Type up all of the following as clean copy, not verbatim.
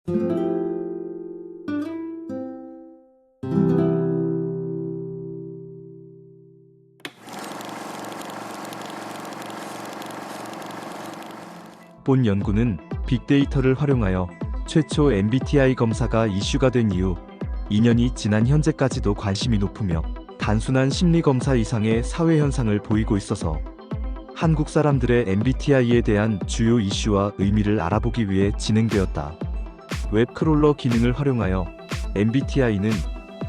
본 연구는 빅데이터를 활용하여 최초 MBTI 검사가 이슈가 된 이후 2년이 지난 현재까지도 관심이 높으며 단순한 심리검사 이상의 사회현상을 보이고 있어서 한국 사람들의 MBTI에 대한 주요 이슈와 의미를 알아보기 위해 진행되었다. 웹크롤러 기능을 활용하여 MBTI는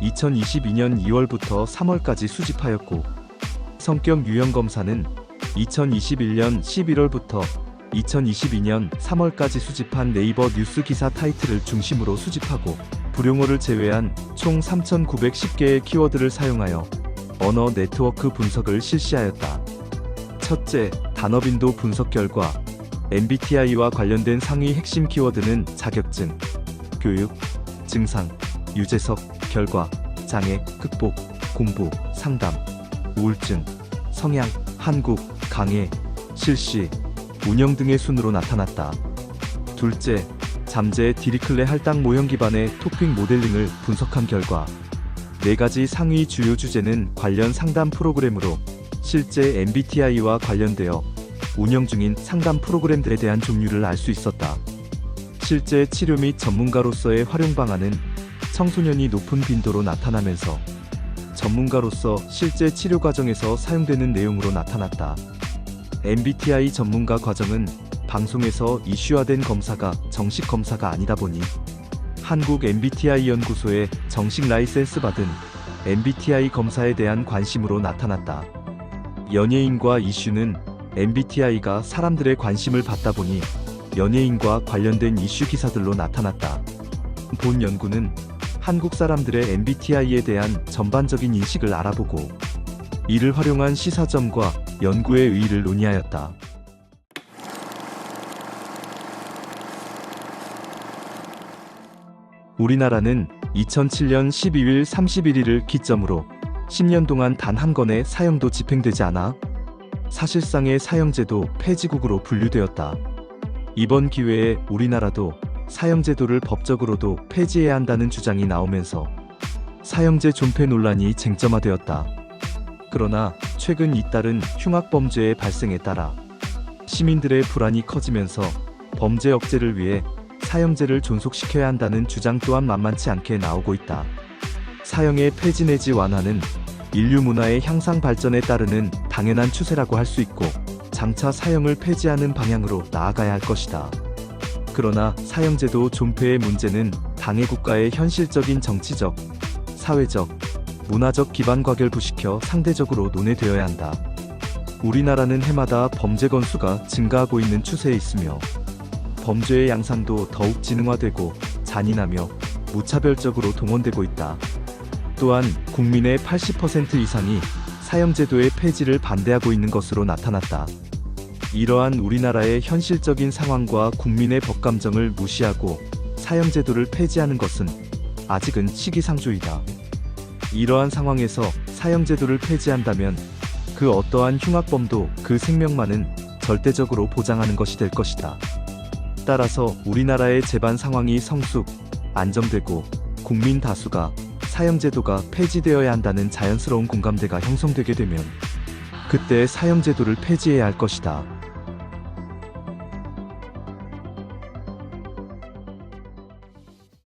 2022년 2월부터 3월까지 수집하였고, 성격 유형 검사는 2021년 11월부터 2022년 3월까지 수집한 네이버 뉴스 기사 타이틀을 중심으로 수집하고, 불용어를 제외한 총 3,910개의 키워드를 사용하여 언어 네트워크 분석을 실시하였다. 첫째, 단어 빈도 분석 결과 MBTI와 관련된 상위 핵심 키워드는 자격증, 교육, 증상, 유재석, 결과, 장애, 극복, 공부, 상담, 우울증, 성향, 한국, 강해, 실시, 운영 등의 순으로 나타났다. 둘째, 잠재 디리클레 할당 모형 기반의 토픽 모델링을 분석한 결과 4가지 상위 주요 주제는 관련 상담 프로그램으로 실제 MBTI와 관련되어 운영 중인 상담 프로그램들에 대한 종류를 알 수 있었다. 실제 치료 및 전문가로서의 활용 방안은 청소년이 높은 빈도로 나타나면서 전문가로서 실제 치료 과정에서 사용되는 내용으로 나타났다. MBTI 전문가 과정은 방송에서 이슈화된 검사가 정식 검사가 아니다 보니 한국 MBTI 연구소에 정식 라이센스 받은 MBTI 검사에 대한 관심으로 나타났다. 연예인과 이슈는 MBTI가 사람들의 관심을 받다 보니 연예인과 관련된 이슈 기사들로 나타났다. 본 연구는 한국 사람들의 MBTI에 대한 전반적인 인식을 알아보고 이를 활용한 시사점과 연구의 의의를 논의하였다. 우리나라는 2007년 12월 31일을 기점으로 10년 동안 단 한 건의 사형도 집행되지 않아 사실상의 사형제도 폐지국으로 분류되었다. 이번 기회에 우리나라도 사형제도를 법적으로도 폐지해야 한다는 주장이 나오면서 사형제 존폐 논란이 쟁점화되었다. 그러나 최근 잇따른 흉악범죄의 발생에 따라 시민들의 불안이 커지면서 범죄 억제를 위해 사형제를 존속시켜야 한다는 주장 또한 만만치 않게 나오고 있다. 사형의 폐지 내지 완화는 인류 문화의 향상 발전에 따르는 당연한 추세라고 할 수 있고 장차 사형을 폐지하는 방향으로 나아가야 할 것이다. 그러나 사형제도 존폐의 문제는 당해 국가의 현실적인 정치적, 사회적, 문화적 기반 과결부시켜 상대적으로 논의되어야 한다. 우리나라는 해마다 범죄 건수가 증가하고 있는 추세에 있으며 범죄의 양상도 더욱 지능화되고 잔인하며 무차별적으로 동원되고 있다. 또한 국민의 80% 이상이 사형제도의 폐지를 반대하고 있는 것으로 나타났다. 이러한 우리나라의 현실적인 상황과 국민의 법감정을 무시하고 사형제도를 폐지하는 것은 아직은 시기상조이다. 이러한 상황에서 사형제도를 폐지한다면 그 어떠한 흉악범도 그 생명만은 절대적으로 보장하는 것이 될 것이다. 따라서 우리나라의 재반 상황이 성숙, 안정되고 국민 다수가 사형제도가 폐지되어야 한다는 자연스러운 공감대가 형성되게 되면 그때 사형제도를 폐지해야 할 것이다.